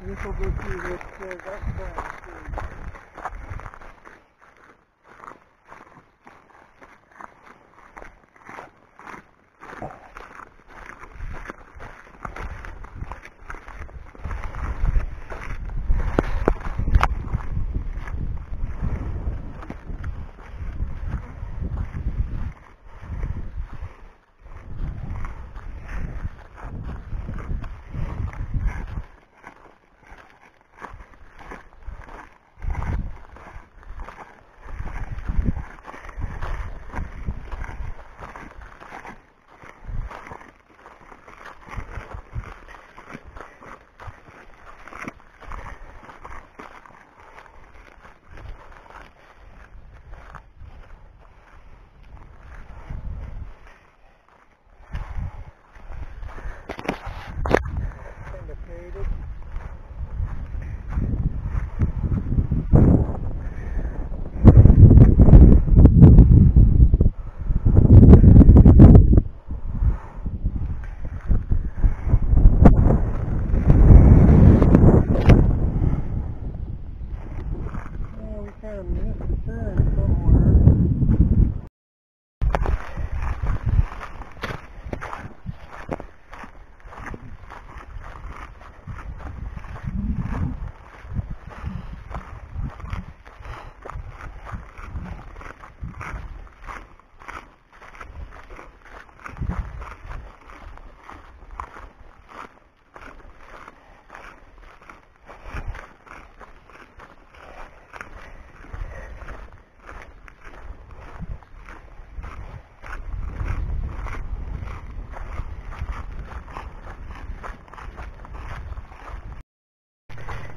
You will go see what that's done.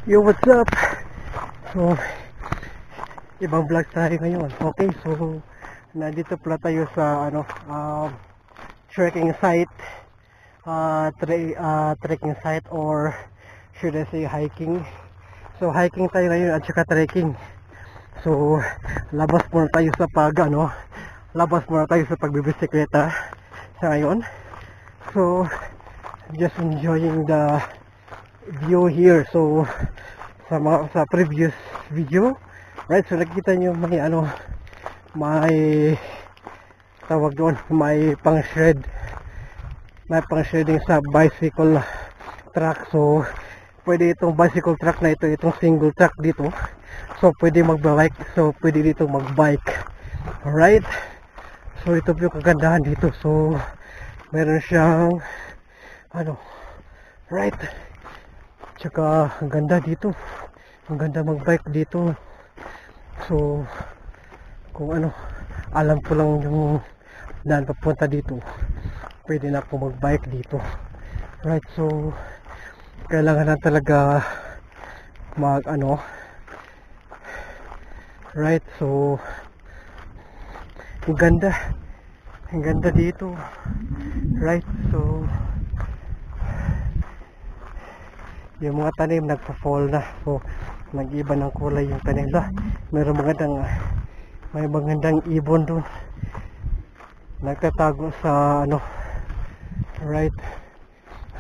Yo, what's up? So, ibang vlog tayo ngayon. Okay, so nandito pala tayo sa trekking site, trekking site, or should I say hiking. So hiking tayo ngayon at saka trekking. So labas muna tayo sa pagbibisikleta sa ngayon. So just enjoying the view here. So sa previous video, right, so nakita nyo may tawag doon, may pang shredding sa bicycle track. So pwede itong bicycle track na ito, itong single track dito, so pwede magbike, so pwede dito magbike. Alright, so ito po yung kagandahan dito. So meron siyang right, tsaka ang ganda dito, ang ganda magbike dito. So kung alam ko lang yung daan papunta dito, pwede na ako magbike dito. Right, so kailangan na talaga right, so ang ganda dito. Right, so yung mga tanim nagpo-fall na, so nag-iba ng kulay yung tanim. May magandang ibon dun nagtatago sa right.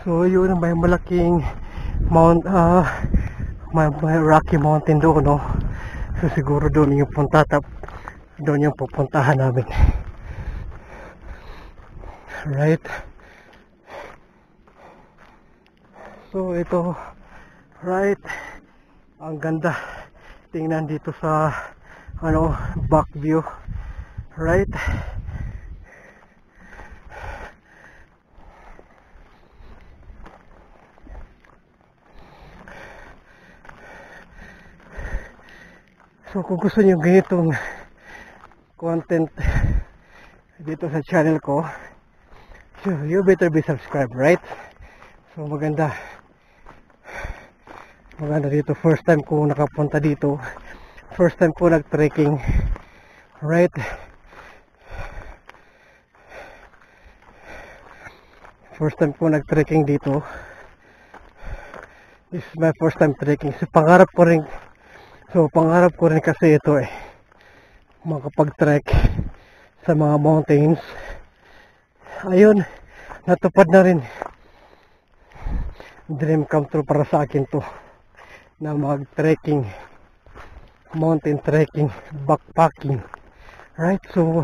So yun, may malaking may Rocky Mountain doon, no? So siguro doon yung doon yung pupuntahan namin. Right, so ito, right, ang ganda tingnan dito sa back view. Right, so kung gusto niyo ganitong content dito sa channel ko, so you better be subscribed, right? So maganda dito. First time ko nakapunta dito, first time ko nag-trekking. Right, first time ko nag-trekking dito. This is my first time trekking. So pangarap ko rin kasi ito makapag-trek sa mga mountains. Ayun, natupad na rin. Dream come true para sa akin to. na mag-trekking, mountain trekking, backpacking. Right, so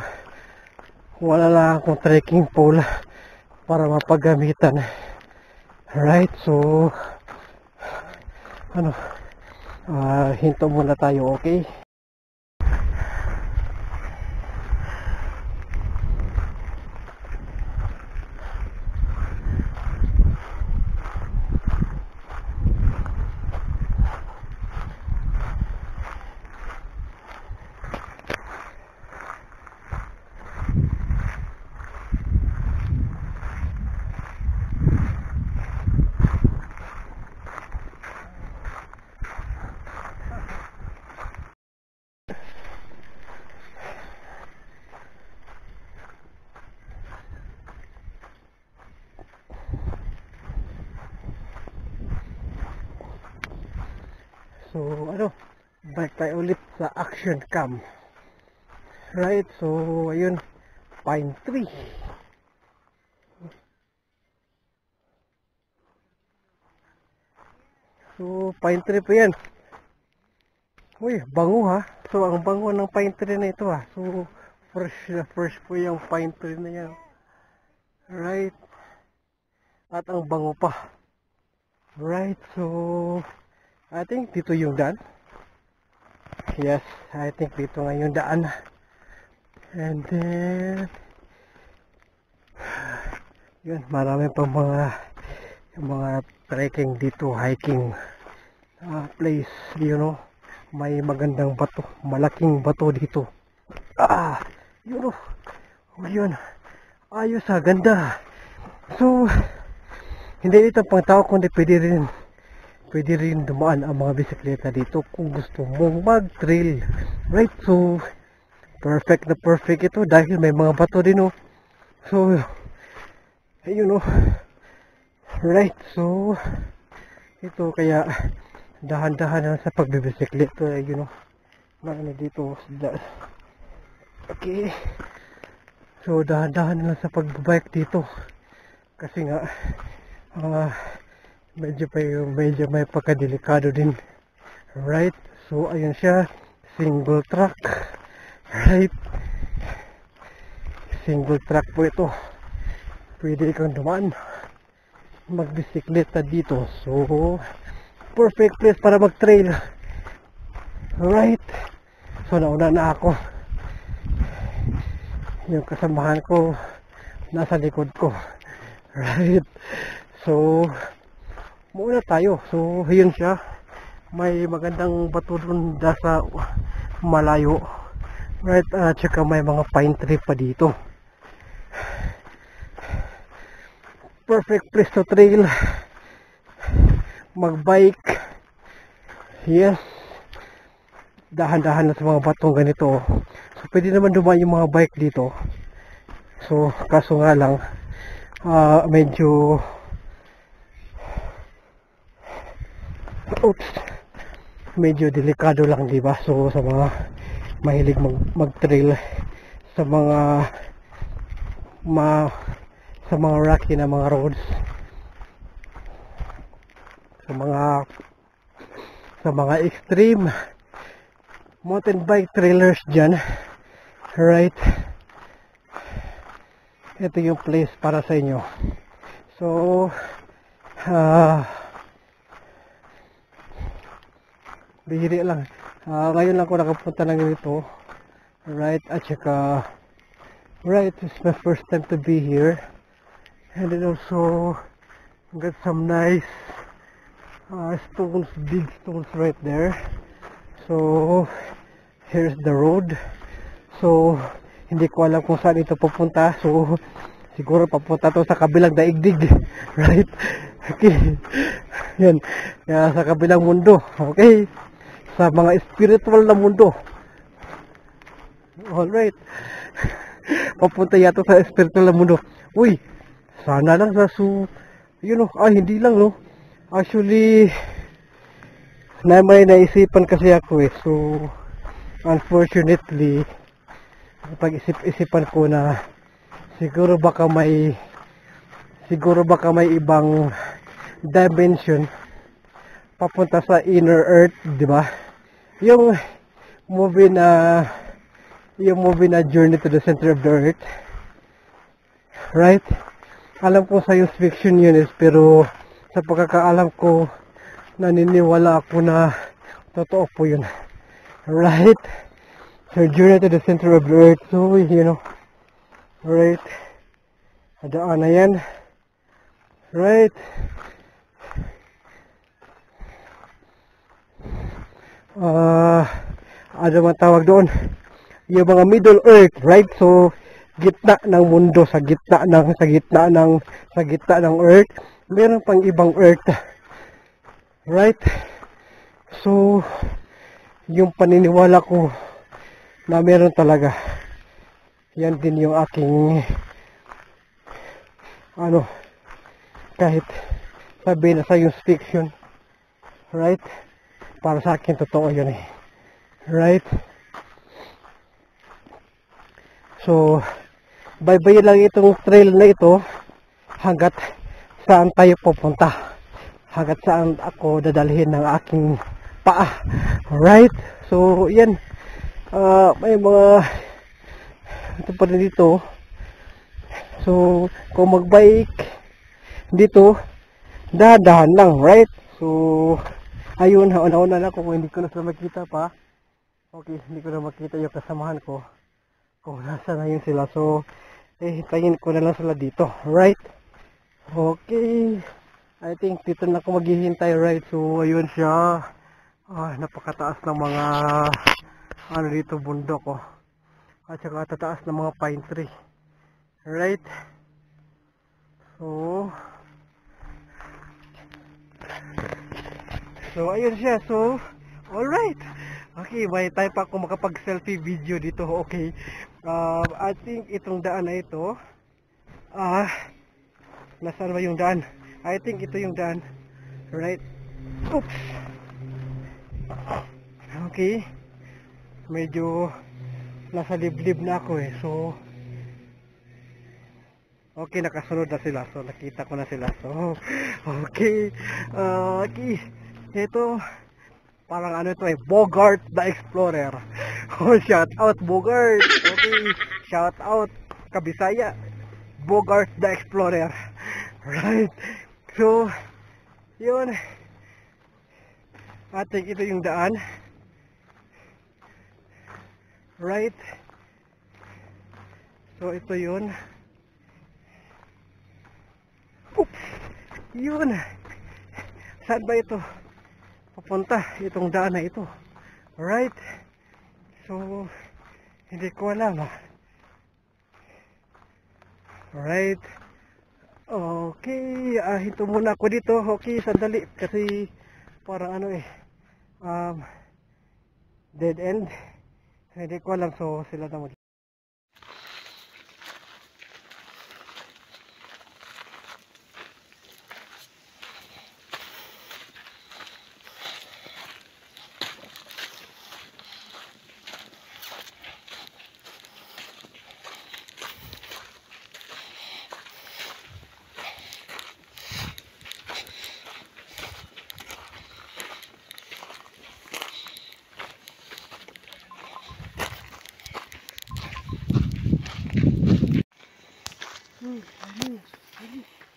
wala lang akong trekking pole para mapagamitan. Right, so hinto muna tayo, okay? So bike tayo ulit sa action cam. Right, so ayun, pine tree. So pine tree po yan. Uy, bango ha. So ang bango ng pine tree na ito ha. So fresh po yung pine tree na yan. Right. At ang bango pa. Right, so I think dito yung daan. Yes, I think dito nga yung daan. And then yun, marami pa mga trekking dito, hiking place, you know. May magandang bato, malaking bato dito. Yun yun, ayos ha, ganda. So hindi dito pang tao, kundi pwede rin dumaan ang mga bisikleta dito kung gusto mong mag-trail. Right, so perfect na perfect ito dahil may mga bato din So ayun right, so ito kaya dahan-dahan lang sa pagbibisikleta, dito. Okay, so dahan-dahan lang sa pagbabike dito kasi nga medyo may pagkadelikado din. Right, so ayun siya, single track. Right, single track po ito, pwede kang dumaan, magbisikleta dito. So perfect place para mag-trail. Right, so nauna na ako, yung kasamahan ko nasa likod ko. Right, so muna tayo. So yun siya, may magandang bato dun sa malayo. Right, tsaka may mga pine tree pa dito. Perfect place to trail, magbike. Yes, dahan-dahan na sa mga batong ganito. So pwede naman dumaan yung mga bike dito. So kaso nga lang medyo delikado lang, di ba? So sa mga mahilig mag-trail sa mga rocky na mga roads, sa mga extreme mountain bike trailers dyan. Right, ito yung place para sa inyo. So bihiri lang, ngayon lang ako nakapunta ng ganito. Right, at saka right, it's my first time to be here. And then also got some nice stones, big stones right there. So here's the road. So hindi ko alam kung saan ito pupunta. So siguro papunta to sa kabilang daigdig. Right, okay, yan, sa kabilang mundo. Okay, sa mga spiritual na mundo. Alright, papunta yato sa spiritual na mundo. Uy, sana lang hindi lang actually may naisipan kasi ako so unfortunately pag-isip-isipan ko na siguro baka may ibang dimension papunta sa inner earth, di ba? Yung movie na Journey to the Center of the Earth, right? Alam ko science fiction yun pero sa pagkakaalam ko, naniniwala ako na totoo po yun. Right? So, Journey to the Center of the Earth. So, right? Adaan na yan. Right? Ano man tawag doon? Yung mga Middle Earth, right? So, gitna ng mundo, sa gitna ng Earth. Meron pang ibang Earth. Right? So, yung paniniwala ko na meron talaga. Yan din yung aking kahit sabihin na science fiction, right? Para sa akin totoo yun right? So, bye-bye lang itong trail na ito hanggat saan tayo pupunta, hanggat saan ako dadalhin ng aking paa, right? So, yan, may mga ito pa rin dito. So, kung magbike dito, dahan lang, right? So, ayun, una-una na kung hindi ko na sila makita pa. Okay, hindi ko na makita yung kasamahan ko kung nasa na yun sila. So, hintayin ko na lang sila dito, right? Okay, I think dito na ako maghihintay, right? So, ayun siya. Napakataas ng mga dito, bundok ko. At saka tataas ng mga pine tree, right? So ayun siya. So, alright. Okay, may time pa ako makapag-selfie video dito. Okay. I think itong daan na ito, nasaan ba yung daan? I think ito yung daan. Right? Oops. Okay. Medyo nasa liblib na ako So, okay, nakasunod na sila. So, nakita ko na sila. So, okay. Okay. Ito, parang ito Bogart the Explorer. Oh, shout out Bogart. Okay, shout out Kabisaya. Bogart the Explorer. Right. So, yun. I think ito yung daan. Right. So, ito yun. Oops. Yun. Saan ba ito papunta, itong daan na ito? Alright. So, hindi ko alam. Alright. Okay. Hinto muna ako dito. Okay, sandali. Kasi parang dead end. Hindi ko alam. So, sila na mag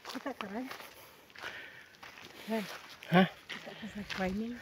kita kan? Hah? Kita kasih training.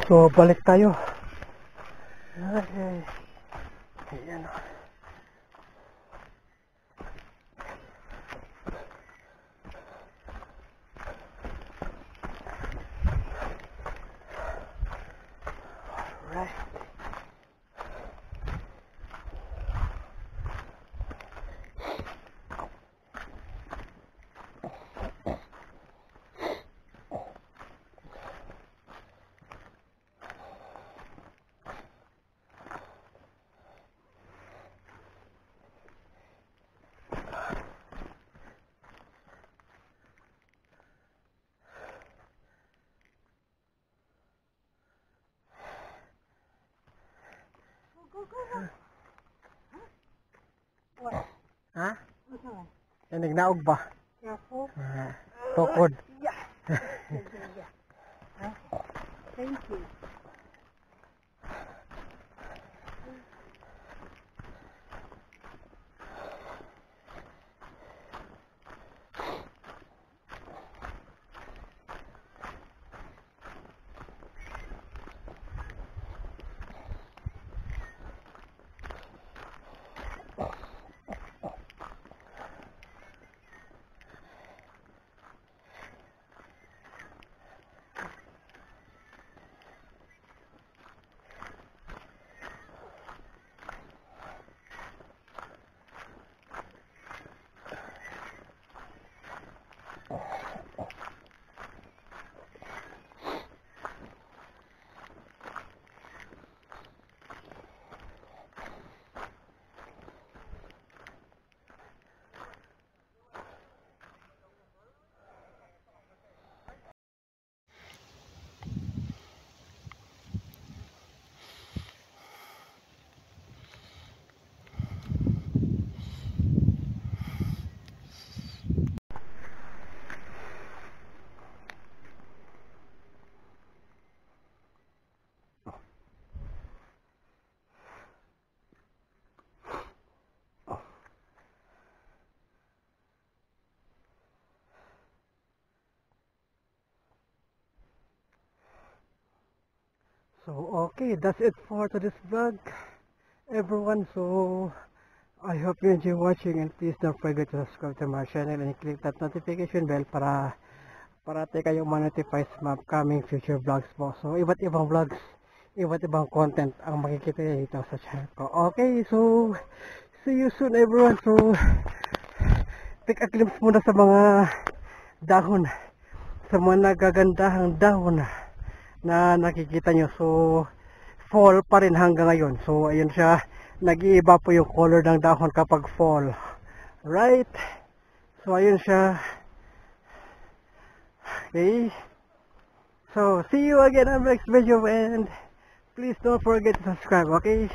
So, balik tayo. Okay. Ayan. Alright. Ha? Yan, nagnaog ba? Tukod. Thank you. So, okay, that's it for today's vlog, everyone. So, I hope you enjoy watching, and please don't forget to subscribe to my channel and click that notification bell para parati kayong ma-notify sa mga upcoming future vlogs po. So, iba't ibang vlogs, iba't ibang content ang makikita nyo dito sa channel ko. Okay, so, see you soon everyone. So, take a glimpse muna sa mga dahon, sa mga nagagandahang dahon na nakikita nyo. So, fall pa rin hanggang ngayon. So, ayun siya, nag-iiba po yung color ng dahon kapag fall. Right? So, ayun siya. Okay. So, see you again on the next video, and please don't forget to subscribe, okay?